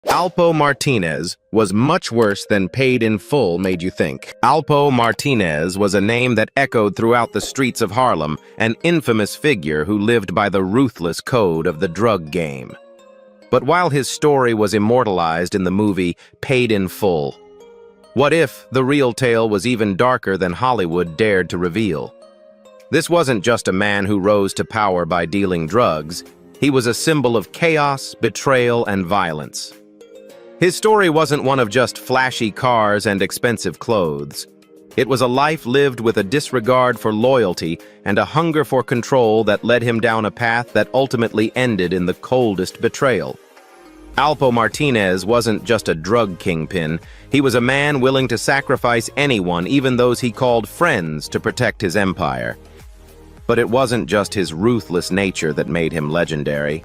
Alpo Martinez was much worse than paid in full made you think. Alpo Martinez was a name that echoed throughout the streets of Harlem, an infamous figure who lived by the ruthless code of the drug game. But while his story was immortalized in the movie Paid in Full, what if the real tale was even darker than Hollywood dared to reveal? This wasn't just a man who rose to power by dealing drugs. He was a symbol of chaos, betrayal, and violence. His story wasn't one of just flashy cars and expensive clothes. It was a life lived with a disregard for loyalty and a hunger for control that led him down a path that ultimately ended in the coldest betrayal. Alpo Martinez wasn't just a drug kingpin. He was a man willing to sacrifice anyone, even those he called friends, to protect his empire. But it wasn't just his ruthless nature that made him legendary.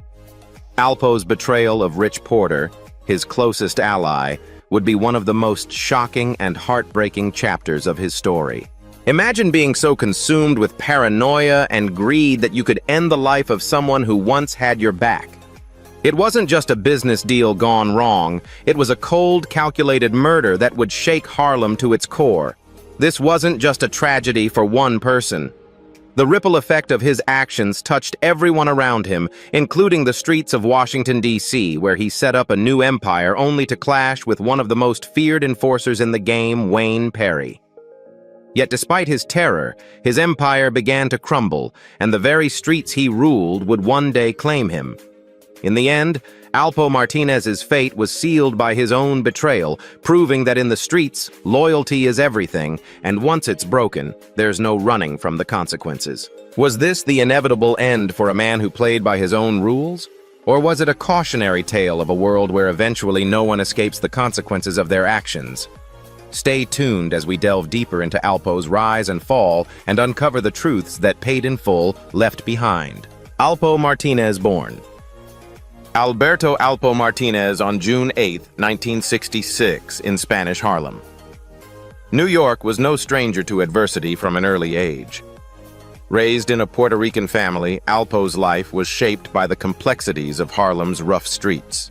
Alpo's betrayal of Rich Porter, his closest ally, would be one of the most shocking and heartbreaking chapters of his story. Imagine being so consumed with paranoia and greed that you could end the life of someone who once had your back. It wasn't just a business deal gone wrong, it was a cold, calculated murder that would shake Harlem to its core. This wasn't just a tragedy for one person. The ripple effect of his actions touched everyone around him, including the streets of Washington, D.C., where he set up a new empire only to clash with one of the most feared enforcers in the game, Wayne Perry. Yet despite his terror, his empire began to crumble, and the very streets he ruled would one day claim him. In the end, Alpo Martinez's fate was sealed by his own betrayal, proving that in the streets, loyalty is everything, and once it's broken, there's no running from the consequences. Was this the inevitable end for a man who played by his own rules? Or was it a cautionary tale of a world where eventually no one escapes the consequences of their actions? Stay tuned as we delve deeper into Alpo's rise and fall and uncover the truths that Paid in Full left behind. Alpo Martinez born. Alberto Alpo Martinez on June 8, 1966, in Spanish Harlem. New York was no stranger to adversity from an early age. Raised in a Puerto Rican family, Alpo's life was shaped by the complexities of Harlem's rough streets.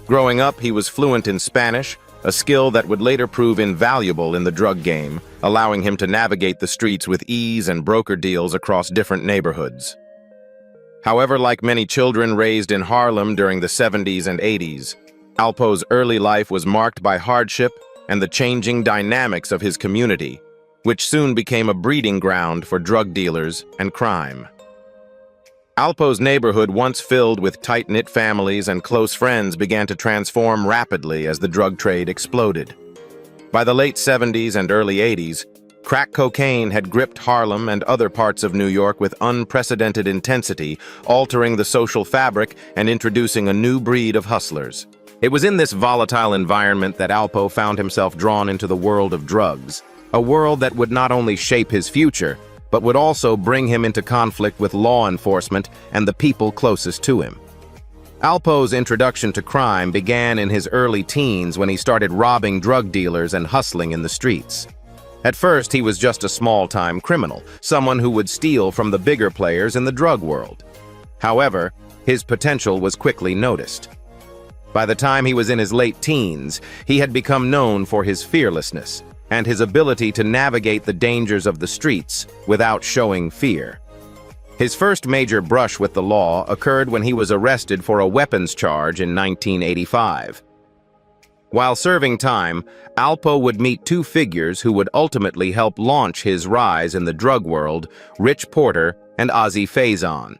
Growing up, he was fluent in Spanish, a skill that would later prove invaluable in the drug game, allowing him to navigate the streets with ease and broker deals across different neighborhoods. However, like many children raised in Harlem during the 70s and 80s, Alpo's early life was marked by hardship and the changing dynamics of his community, which soon became a breeding ground for drug dealers and crime. Alpo's neighborhood, once filled with tight-knit families and close friends, began to transform rapidly as the drug trade exploded. By the late 70s and early 80s, crack cocaine had gripped Harlem and other parts of New York with unprecedented intensity, altering the social fabric and introducing a new breed of hustlers. It was in this volatile environment that Alpo found himself drawn into the world of drugs, a world that would not only shape his future, but would also bring him into conflict with law enforcement and the people closest to him. Alpo's introduction to crime began in his early teens when he started robbing drug dealers and hustling in the streets. At first, he was just a small-time criminal, someone who would steal from the bigger players in the drug world. However, his potential was quickly noticed. By the time he was in his late teens, he had become known for his fearlessness and his ability to navigate the dangers of the streets without showing fear. His first major brush with the law occurred when he was arrested for a weapons charge in 1985. While serving time, Alpo would meet two figures who would ultimately help launch his rise in the drug world, Rich Porter and Ozzie Faison.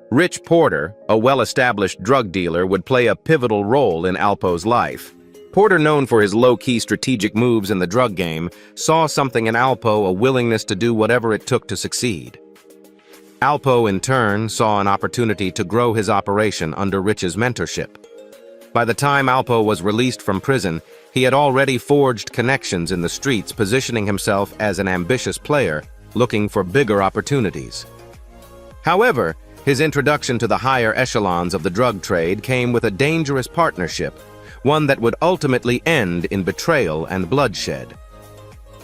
Rich Porter, a well-established drug dealer, would play a pivotal role in Alpo's life. Porter, known for his low-key strategic moves in the drug game, saw something in Alpo, a willingness to do whatever it took to succeed. Alpo, in turn, saw an opportunity to grow his operation under Rich's mentorship. By the time Alpo was released from prison, he had already forged connections in the streets, positioning himself as an ambitious player looking for bigger opportunities. However, his introduction to the higher echelons of the drug trade came with a dangerous partnership, one that would ultimately end in betrayal and bloodshed.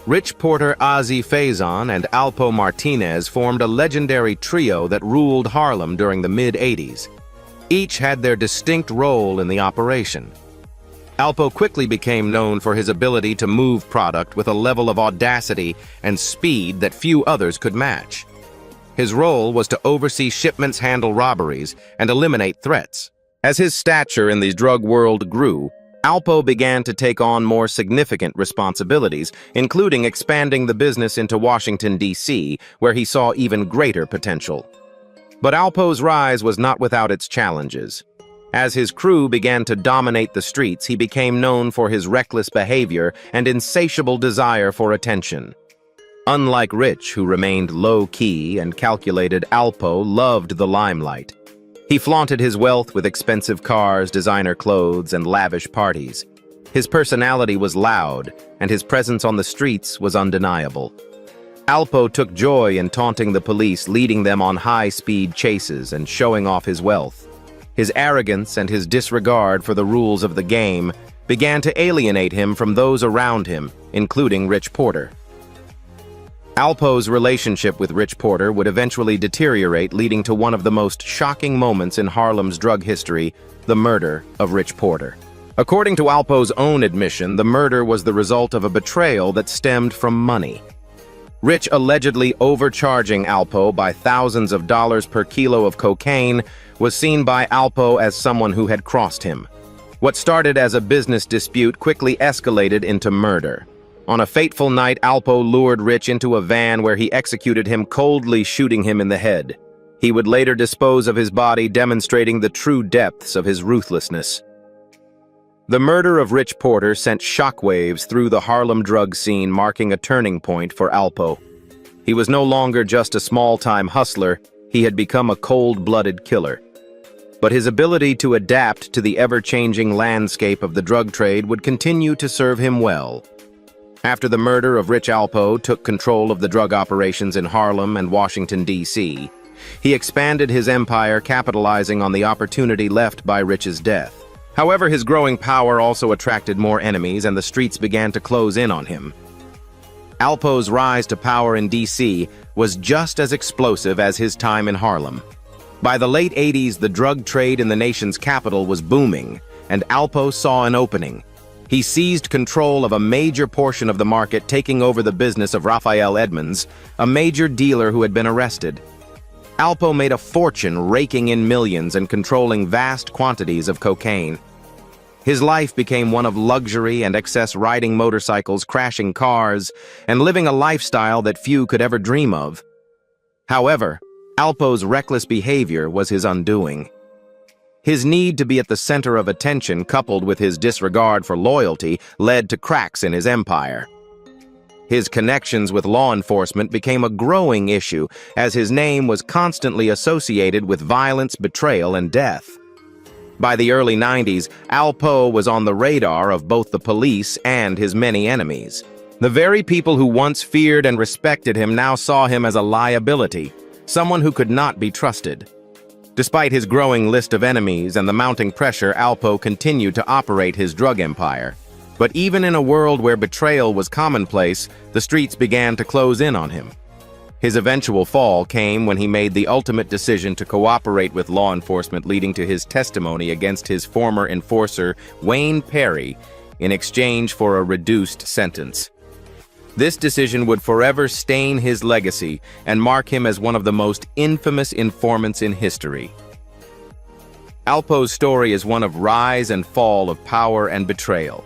Rich Porter, Ozzie Faison, and Alpo Martinez formed a legendary trio that ruled Harlem during the mid-80s. Each had their distinct role in the operation. Alpo quickly became known for his ability to move product with a level of audacity and speed that few others could match. His role was to oversee shipments, handle robberies, and eliminate threats. As his stature in the drug world grew, Alpo began to take on more significant responsibilities, including expanding the business into Washington, D.C., where he saw even greater potential. But Alpo's rise was not without its challenges. As his crew began to dominate the streets, he became known for his reckless behavior and insatiable desire for attention. Unlike Rich, who remained low-key and calculated, Alpo loved the limelight. He flaunted his wealth with expensive cars, designer clothes, and lavish parties. His personality was loud, and his presence on the streets was undeniable. Alpo took joy in taunting the police, leading them on high-speed chases and showing off his wealth. His arrogance and his disregard for the rules of the game began to alienate him from those around him, including Rich Porter. Alpo's relationship with Rich Porter would eventually deteriorate, leading to one of the most shocking moments in Harlem's drug history, the murder of Rich Porter. According to Alpo's own admission, the murder was the result of a betrayal that stemmed from money. Rich allegedly overcharging Alpo by thousands of dollars per kilo of cocaine was seen by Alpo as someone who had crossed him. What started as a business dispute quickly escalated into murder. On a fateful night, Alpo lured Rich into a van where he executed him, coldly shooting him in the head. He would later dispose of his body, demonstrating the true depths of his ruthlessness. The murder of Rich Porter sent shockwaves through the Harlem drug scene, marking a turning point for Alpo. He was no longer just a small-time hustler, he had become a cold-blooded killer. But his ability to adapt to the ever-changing landscape of the drug trade would continue to serve him well. After the murder of Rich, Alpo took control of the drug operations in Harlem and Washington, D.C. He expanded his empire, capitalizing on the opportunity left by Rich's death. However, his growing power also attracted more enemies, and the streets began to close in on him. Alpo's rise to power in D.C. was just as explosive as his time in Harlem. By the late 80s, the drug trade in the nation's capital was booming, and Alpo saw an opening. He seized control of a major portion of the market, taking over the business of Raphael Edmonds, a major dealer who had been arrested. Alpo made a fortune raking in millions and controlling vast quantities of cocaine. His life became one of luxury and excess, riding motorcycles, crashing cars, and living a lifestyle that few could ever dream of. However, Alpo's reckless behavior was his undoing. His need to be at the center of attention, coupled with his disregard for loyalty, led to cracks in his empire. His connections with law enforcement became a growing issue, as his name was constantly associated with violence, betrayal, and death. By the early 90s, Alpo was on the radar of both the police and his many enemies. The very people who once feared and respected him now saw him as a liability, someone who could not be trusted. Despite his growing list of enemies and the mounting pressure, Alpo continued to operate his drug empire. But even in a world where betrayal was commonplace, the streets began to close in on him. His eventual fall came when he made the ultimate decision to cooperate with law enforcement, leading to his testimony against his former enforcer, Wayne Perry, in exchange for a reduced sentence. This decision would forever stain his legacy and mark him as one of the most infamous informants in history. Alpo's story is one of rise and fall of power and betrayal.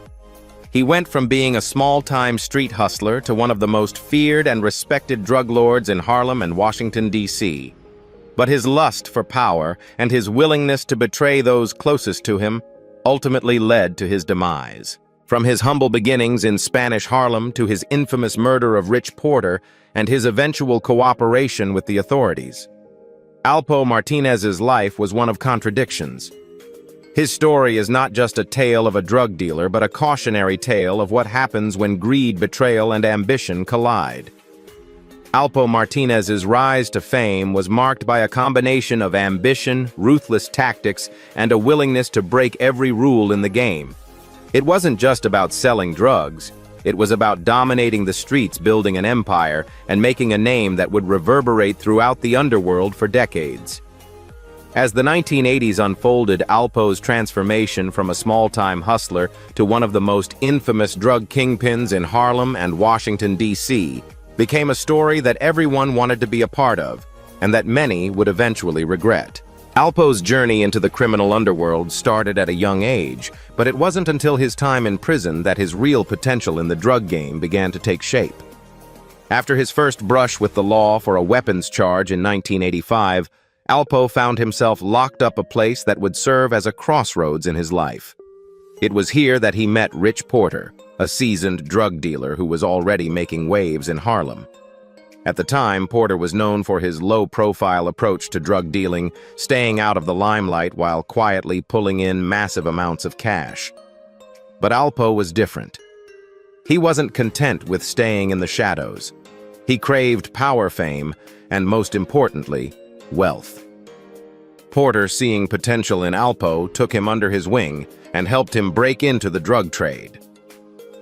He went from being a small-time street hustler to one of the most feared and respected drug lords in Harlem and Washington, D.C. But his lust for power and his willingness to betray those closest to him ultimately led to his demise. From his humble beginnings in Spanish Harlem to his infamous murder of Rich Porter and his eventual cooperation with the authorities, Alpo Martinez's life was one of contradictions. His story is not just a tale of a drug dealer, but a cautionary tale of what happens when greed, betrayal, and ambition collide. Alpo Martinez's rise to fame was marked by a combination of ambition, ruthless tactics, and a willingness to break every rule in the game. It wasn't just about selling drugs. It was about dominating the streets, building an empire, and making a name that would reverberate throughout the underworld for decades. As the 1980s unfolded, Alpo's transformation from a small-time hustler to one of the most infamous drug kingpins in Harlem and Washington, D.C., became a story that everyone wanted to be a part of, and that many would eventually regret. Alpo's journey into the criminal underworld started at a young age, but it wasn't until his time in prison that his real potential in the drug game began to take shape. After his first brush with the law for a weapons charge in 1985, Alpo found himself locked up a place that would serve as a crossroads in his life. It was here that he met Rich Porter, a seasoned drug dealer who was already making waves in Harlem. At the time, Porter was known for his low-profile approach to drug dealing, staying out of the limelight while quietly pulling in massive amounts of cash. But Alpo was different. He wasn't content with staying in the shadows. He craved power, fame, and most importantly, wealth. Porter, seeing potential in Alpo, took him under his wing and helped him break into the drug trade.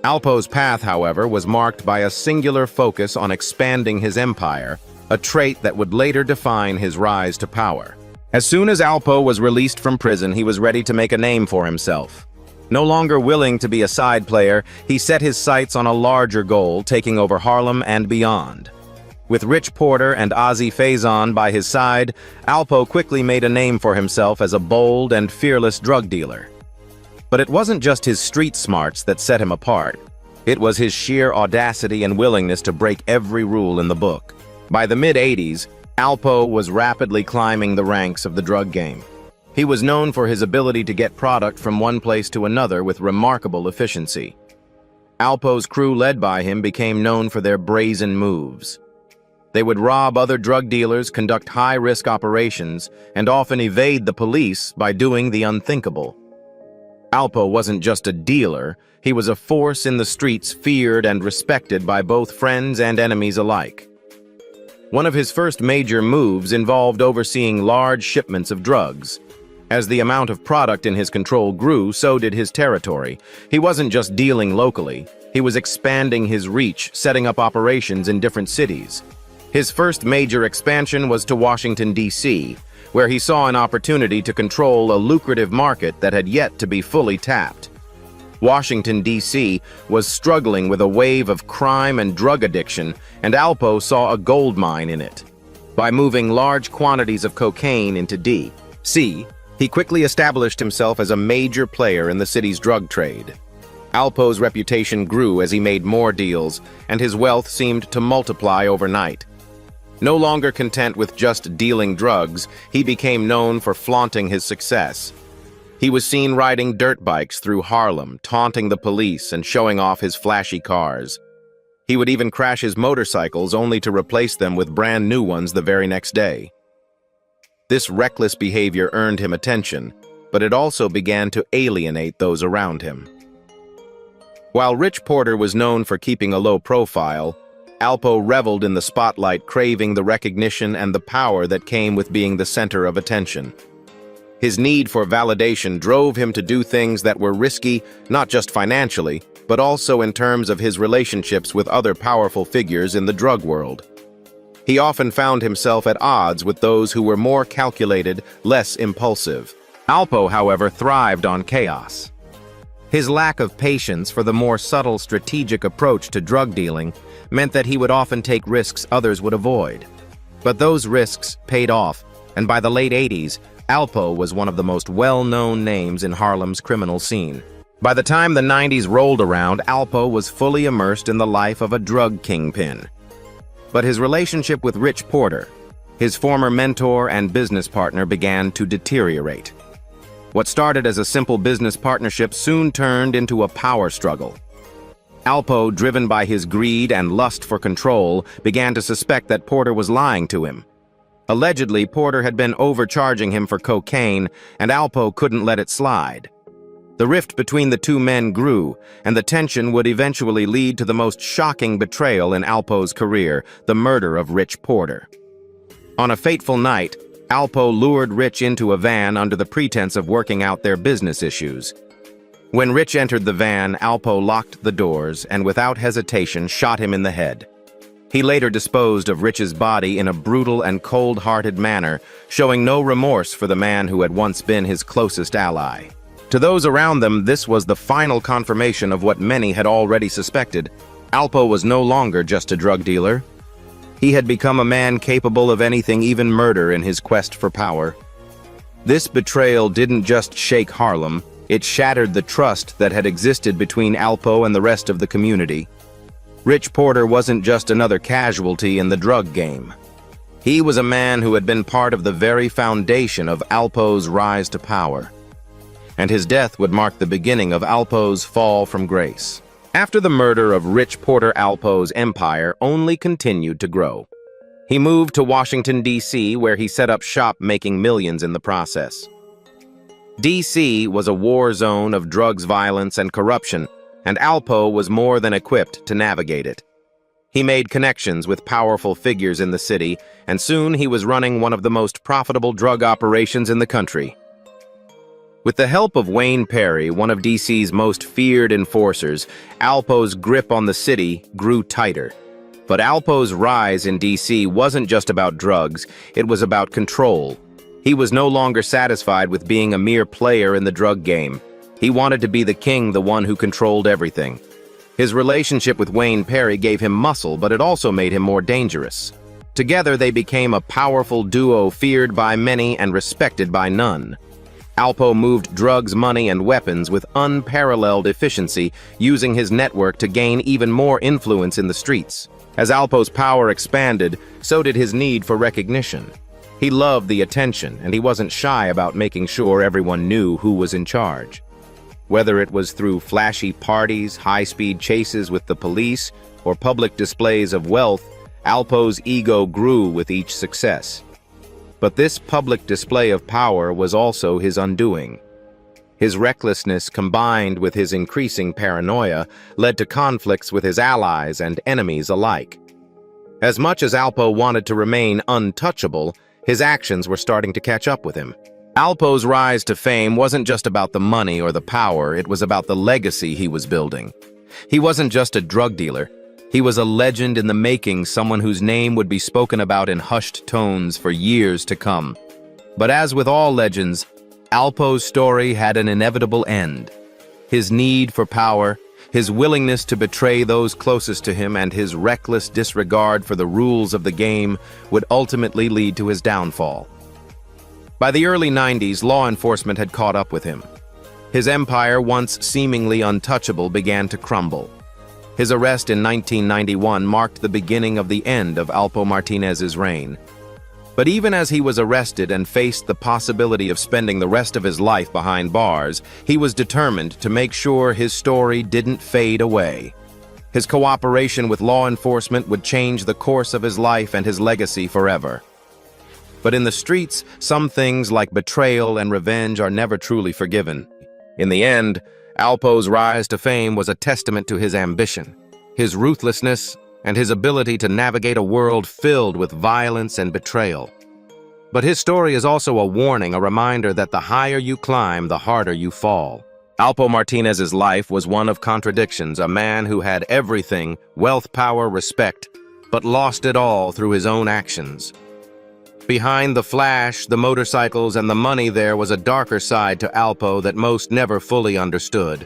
Alpo's path, however, was marked by a singular focus on expanding his empire, a trait that would later define his rise to power. As soon as Alpo was released from prison, he was ready to make a name for himself. No longer willing to be a side player, he set his sights on a larger goal, taking over Harlem and beyond. With Rich Porter and Ozzie Faison by his side, Alpo quickly made a name for himself as a bold and fearless drug dealer. But it wasn't just his street smarts that set him apart. It was his sheer audacity and willingness to break every rule in the book. By the mid-80s, Alpo was rapidly climbing the ranks of the drug game. He was known for his ability to get product from one place to another with remarkable efficiency. Alpo's crew, led by him, became known for their brazen moves. They would rob other drug dealers, conduct high-risk operations, and often evade the police by doing the unthinkable. Alpo wasn't just a dealer, he was a force in the streets feared and respected by both friends and enemies alike. One of his first major moves involved overseeing large shipments of drugs. As the amount of product in his control grew, so did his territory. He wasn't just dealing locally, he was expanding his reach, setting up operations in different cities. His first major expansion was to Washington, D.C., where he saw an opportunity to control a lucrative market that had yet to be fully tapped. Washington, D.C. was struggling with a wave of crime and drug addiction, and Alpo saw a gold mine in it. By moving large quantities of cocaine into D.C., he quickly established himself as a major player in the city's drug trade. Alpo's reputation grew as he made more deals, and his wealth seemed to multiply overnight. No longer content with just dealing drugs, he became known for flaunting his success. He was seen riding dirt bikes through Harlem, taunting the police and showing off his flashy cars. He would even crash his motorcycles only to replace them with brand new ones the very next day. This reckless behavior earned him attention, but it also began to alienate those around him. While Rich Porter was known for keeping a low profile, Alpo reveled in the spotlight, craving the recognition and the power that came with being the center of attention. His need for validation drove him to do things that were risky, not just financially, but also in terms of his relationships with other powerful figures in the drug world. He often found himself at odds with those who were more calculated, less impulsive. Alpo, however, thrived on chaos. His lack of patience for the more subtle strategic approach to drug dealing meant that he would often take risks others would avoid. But those risks paid off, and by the late 80s, Alpo was one of the most well-known names in Harlem's criminal scene. By the time the 90s rolled around, Alpo was fully immersed in the life of a drug kingpin. But his relationship with Rich Porter, his former mentor and business partner, began to deteriorate. What started as a simple business partnership soon turned into a power struggle. Alpo, driven by his greed and lust for control, began to suspect that Porter was lying to him. Allegedly, Porter had been overcharging him for cocaine, and Alpo couldn't let it slide. The rift between the two men grew, and the tension would eventually lead to the most shocking betrayal in Alpo's career, the murder of Rich Porter. On a fateful night, Alpo lured Rich into a van under the pretense of working out their business issues. When Rich entered the van, Alpo locked the doors and without hesitation shot him in the head. He later disposed of Rich's body in a brutal and cold-hearted manner, showing no remorse for the man who had once been his closest ally. To those around them, this was the final confirmation of what many had already suspected. Alpo was no longer just a drug dealer. He had become a man capable of anything, even murder, in his quest for power. This betrayal didn't just shake Harlem, it shattered the trust that had existed between Alpo and the rest of the community. Rich Porter wasn't just another casualty in the drug game. He was a man who had been part of the very foundation of Alpo's rise to power. And his death would mark the beginning of Alpo's fall from grace. After the murder of Rich Porter, Alpo's empire only continued to grow. He moved to Washington, D.C., where he set up shop, making millions in the process. D.C. was a war zone of drugs, violence, and corruption, and Alpo was more than equipped to navigate it. He made connections with powerful figures in the city, and soon he was running one of the most profitable drug operations in the country. With the help of Wayne Perry, one of DC's most feared enforcers, Alpo's grip on the city grew tighter. But Alpo's rise in DC wasn't just about drugs, it was about control. He was no longer satisfied with being a mere player in the drug game. He wanted to be the king, the one who controlled everything. His relationship with Wayne Perry gave him muscle, but it also made him more dangerous. Together they became a powerful duo, feared by many and respected by none. Alpo moved drugs, money, and weapons with unparalleled efficiency, using his network to gain even more influence in the streets. As Alpo's power expanded, so did his need for recognition. He loved the attention, and he wasn't shy about making sure everyone knew who was in charge. Whether it was through flashy parties, high-speed chases with the police, or public displays of wealth, Alpo's ego grew with each success. But this public display of power was also his undoing. His recklessness, combined with his increasing paranoia, led to conflicts with his allies and enemies alike. As much as Alpo wanted to remain untouchable, his actions were starting to catch up with him. Alpo's rise to fame wasn't just about the money or the power, it was about the legacy he was building. He wasn't just a drug dealer. He was a legend in the making, someone whose name would be spoken about in hushed tones for years to come. But as with all legends, Alpo's story had an inevitable end. His need for power, his willingness to betray those closest to him, and his reckless disregard for the rules of the game would ultimately lead to his downfall. By the early 90s, law enforcement had caught up with him. His empire, once seemingly untouchable, began to crumble. His arrest in 1991 marked the beginning of the end of Alpo Martinez's reign. But even as he was arrested and faced the possibility of spending the rest of his life behind bars, he was determined to make sure his story didn't fade away. His cooperation with law enforcement would change the course of his life and his legacy forever. But in the streets, some things like betrayal and revenge are never truly forgiven. In the end, Alpo's rise to fame was a testament to his ambition, his ruthlessness, and his ability to navigate a world filled with violence and betrayal. But his story is also a warning, a reminder that the higher you climb, the harder you fall. Alpo Martinez's life was one of contradictions, a man who had everything, wealth, power, respect, but lost it all through his own actions. Behind the flash, the motorcycles, and the money, there was a darker side to Alpo that most never fully understood.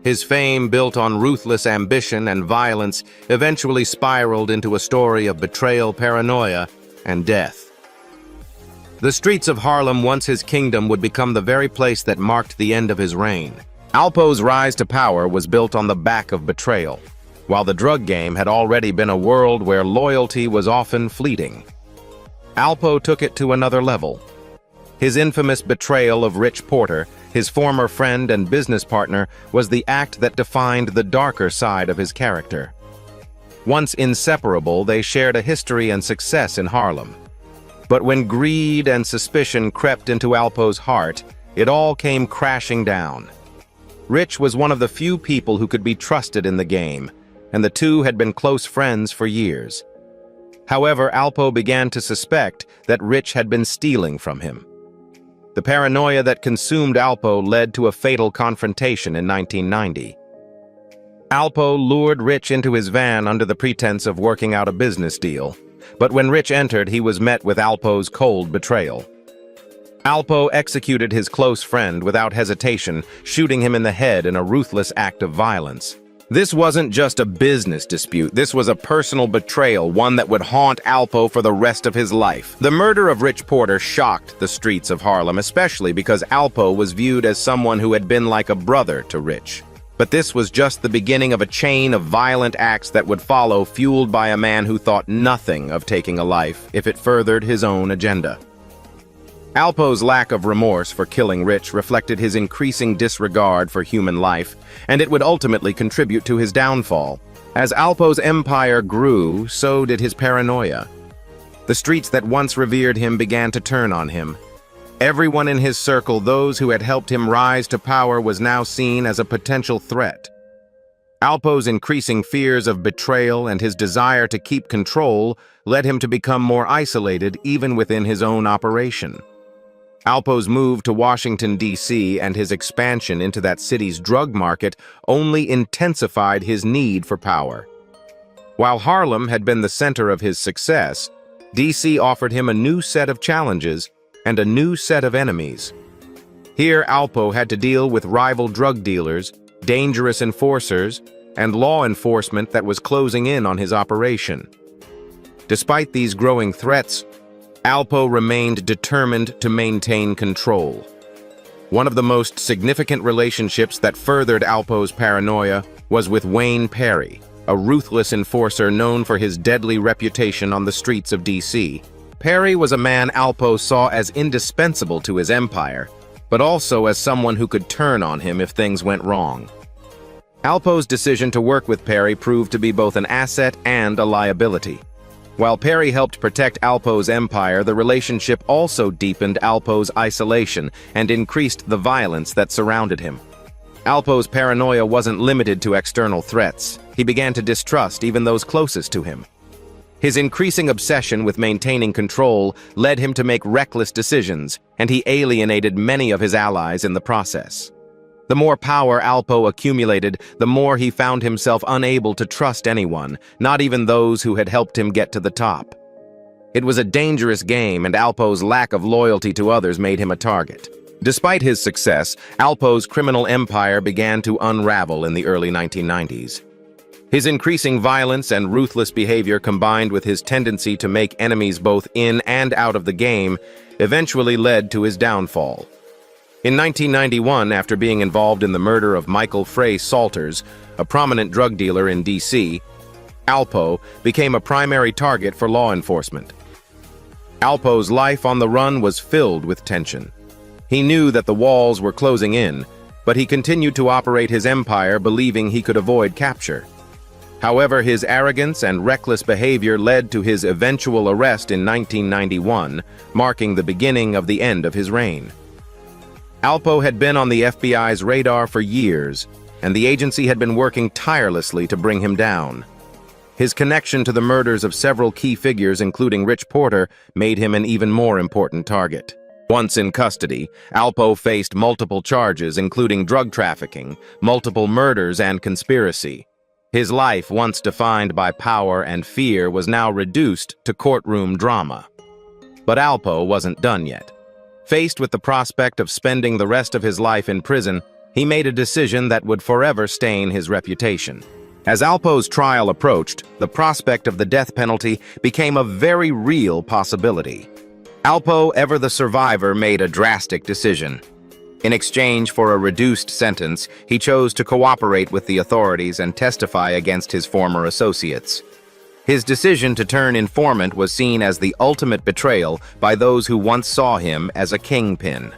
His fame, built on ruthless ambition and violence, eventually spiraled into a story of betrayal, paranoia, and death. The streets of Harlem, once his kingdom, would become the very place that marked the end of his reign. Alpo's rise to power was built on the back of betrayal, while the drug game had already been a world where loyalty was often fleeting. Alpo took it to another level. His infamous betrayal of Rich Porter, his former friend and business partner, was the act that defined the darker side of his character. Once inseparable, they shared a history and success in Harlem. But when greed and suspicion crept into Alpo's heart, it all came crashing down. Rich was one of the few people who could be trusted in the game, and the two had been close friends for years. However, Alpo began to suspect that Rich had been stealing from him. The paranoia that consumed Alpo led to a fatal confrontation in 1990. Alpo lured Rich into his van under the pretense of working out a business deal. But when Rich entered, he was met with Alpo's cold betrayal. Alpo executed his close friend without hesitation, shooting him in the head in a ruthless act of violence. This wasn't just a business dispute, this was a personal betrayal, one that would haunt Alpo for the rest of his life. The murder of Rich Porter shocked the streets of Harlem, especially because Alpo was viewed as someone who had been like a brother to Rich. But this was just the beginning of a chain of violent acts that would follow, fueled by a man who thought nothing of taking a life if it furthered his own agenda. Alpo's lack of remorse for killing Rich reflected his increasing disregard for human life, and it would ultimately contribute to his downfall. As Alpo's empire grew, so did his paranoia. The streets that once revered him began to turn on him. Everyone in his circle, those who had helped him rise to power, was now seen as a potential threat. Alpo's increasing fears of betrayal and his desire to keep control led him to become more isolated even within his own operation. Alpo's move to Washington, D.C. and his expansion into that city's drug market only intensified his need for power. While Harlem had been the center of his success, D.C. offered him a new set of challenges and a new set of enemies. Here, Alpo had to deal with rival drug dealers, dangerous enforcers, and law enforcement that was closing in on his operation. Despite these growing threats, Alpo remained determined to maintain control. One of the most significant relationships that furthered Alpo's paranoia was with Wayne Perry, a ruthless enforcer known for his deadly reputation on the streets of D.C. Perry was a man Alpo saw as indispensable to his empire, but also as someone who could turn on him if things went wrong. Alpo's decision to work with Perry proved to be both an asset and a liability. While Perry helped protect Alpo's empire, the relationship also deepened Alpo's isolation and increased the violence that surrounded him. Alpo's paranoia wasn't limited to external threats. He began to distrust even those closest to him. His increasing obsession with maintaining control led him to make reckless decisions, and he alienated many of his allies in the process. The more power Alpo accumulated, the more he found himself unable to trust anyone, not even those who had helped him get to the top. It was a dangerous game, and Alpo's lack of loyalty to others made him a target. Despite his success, Alpo's criminal empire began to unravel in the early 1990s. His increasing violence and ruthless behavior, combined with his tendency to make enemies both in and out of the game, eventually led to his downfall. In 1991, after being involved in the murder of Michael Frey Salters, a prominent drug dealer in D.C., Alpo became a primary target for law enforcement. Alpo's life on the run was filled with tension. He knew that the walls were closing in, but he continued to operate his empire believing he could avoid capture. However, his arrogance and reckless behavior led to his eventual arrest in 1991, marking the beginning of the end of his reign. Alpo had been on the FBI's radar for years, and the agency had been working tirelessly to bring him down. His connection to the murders of several key figures, including Rich Porter, made him an even more important target. Once in custody, Alpo faced multiple charges, including drug trafficking, multiple murders, and conspiracy. His life, once defined by power and fear, was now reduced to courtroom drama. But Alpo wasn't done yet. Faced with the prospect of spending the rest of his life in prison, he made a decision that would forever stain his reputation. As Alpo's trial approached, the prospect of the death penalty became a very real possibility. Alpo, ever the survivor, made a drastic decision. In exchange for a reduced sentence, he chose to cooperate with the authorities and testify against his former associates. His decision to turn informant was seen as the ultimate betrayal by those who once saw him as a kingpin.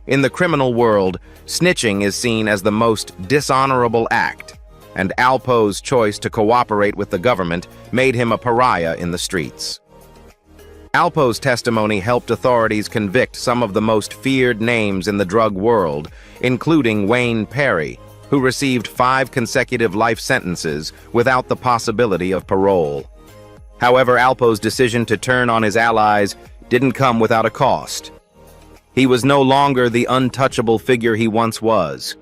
In the criminal world, snitching is seen as the most dishonorable act, and Alpo's choice to cooperate with the government made him a pariah in the streets. Alpo's testimony helped authorities convict some of the most feared names in the drug world, including Wayne Perry, who received 5 consecutive life sentences without the possibility of parole. However, Alpo's decision to turn on his allies didn't come without a cost. He was no longer the untouchable figure he once was.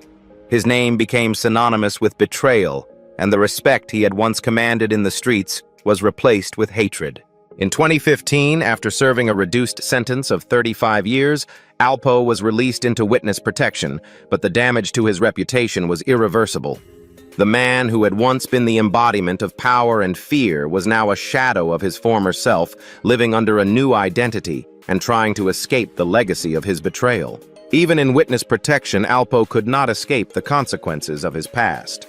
His name became synonymous with betrayal, and the respect he had once commanded in the streets was replaced with hatred. In 2015, after serving a reduced sentence of 35 years, Alpo was released into witness protection, but the damage to his reputation was irreversible. The man who had once been the embodiment of power and fear was now a shadow of his former self, living under a new identity and trying to escape the legacy of his betrayal. Even in witness protection, Alpo could not escape the consequences of his past.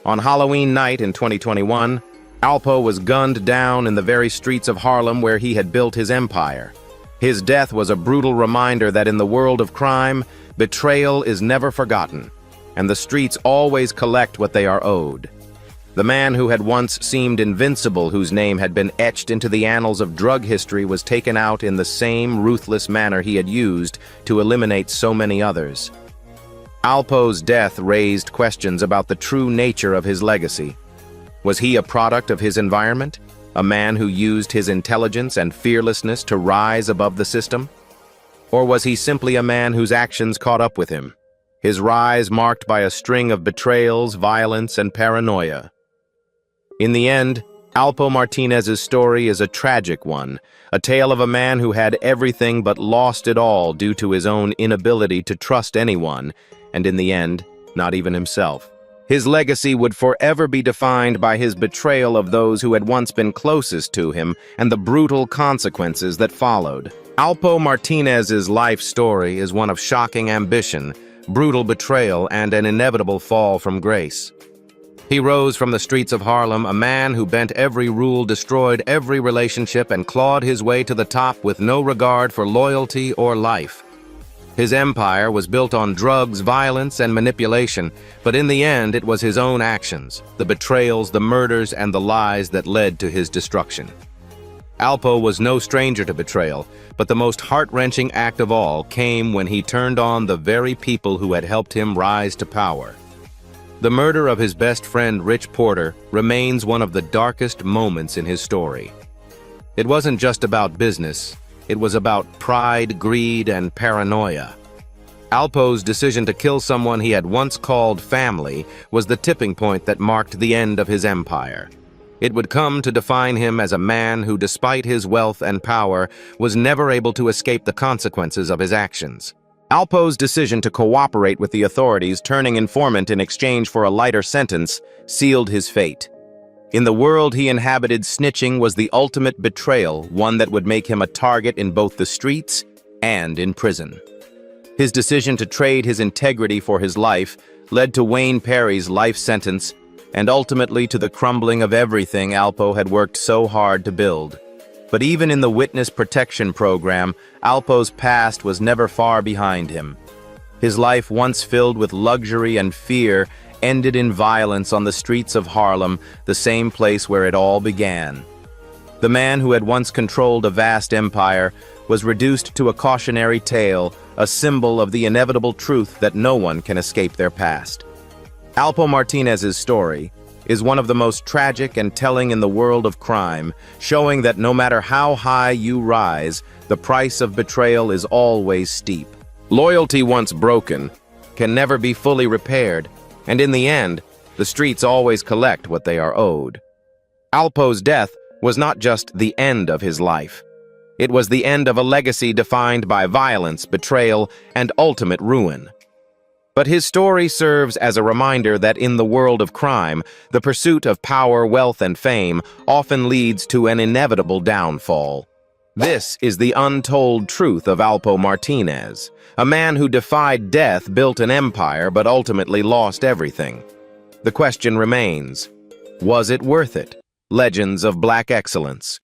On Halloween night in 2021, Alpo was gunned down in the very streets of Harlem where he had built his empire. His death was a brutal reminder that in the world of crime, betrayal is never forgotten, and the streets always collect what they are owed. The man who had once seemed invincible, whose name had been etched into the annals of drug history, was taken out in the same ruthless manner he had used to eliminate so many others. Alpo's death raised questions about the true nature of his legacy. Was he a product of his environment, a man who used his intelligence and fearlessness to rise above the system? Or was he simply a man whose actions caught up with him, his rise marked by a string of betrayals, violence, and paranoia? In the end, Alpo Martinez's story is a tragic one, a tale of a man who had everything but lost it all due to his own inability to trust anyone, and in the end, not even himself. His legacy would forever be defined by his betrayal of those who had once been closest to him and the brutal consequences that followed. Alpo Martinez's life story is one of shocking ambition, brutal betrayal, and an inevitable fall from grace. He rose from the streets of Harlem, a man who bent every rule, destroyed every relationship, and clawed his way to the top with no regard for loyalty or life. His empire was built on drugs, violence, and manipulation, but in the end it was his own actions, the betrayals, the murders, and the lies that led to his destruction. Alpo was no stranger to betrayal, but the most heart-wrenching act of all came when he turned on the very people who had helped him rise to power. The murder of his best friend, Rich Porter, remains one of the darkest moments in his story. It wasn't just about business. It was about pride, greed, and paranoia. Alpo's decision to kill someone he had once called family was the tipping point that marked the end of his empire. It would come to define him as a man who, despite his wealth and power, was never able to escape the consequences of his actions. Alpo's decision to cooperate with the authorities, turning informant in exchange for a lighter sentence, sealed his fate. In the world he inhabited, snitching was the ultimate betrayal, one that would make him a target in both the streets and in prison. His decision to trade his integrity for his life led to Wayne Perry's life sentence and ultimately to the crumbling of everything Alpo had worked so hard to build. But even in the witness protection program, Alpo's past was never far behind him. His life, once filled with luxury and fear, ended in violence on the streets of Harlem, the same place where it all began. The man who had once controlled a vast empire was reduced to a cautionary tale, a symbol of the inevitable truth that no one can escape their past. Alpo Martinez's story is one of the most tragic and telling in the world of crime, showing that no matter how high you rise, the price of betrayal is always steep. Loyalty once broken can never be fully repaired, and in the end, the streets always collect what they are owed. Alpo's death was not just the end of his life. It was the end of a legacy defined by violence, betrayal, and ultimate ruin. But his story serves as a reminder that in the world of crime, the pursuit of power, wealth, and fame often leads to an inevitable downfall. This is the untold truth of Alpo Martinez, a man who defied death, built an empire, but ultimately lost everything. The question remains, was it worth it? Legends of Black Excellence.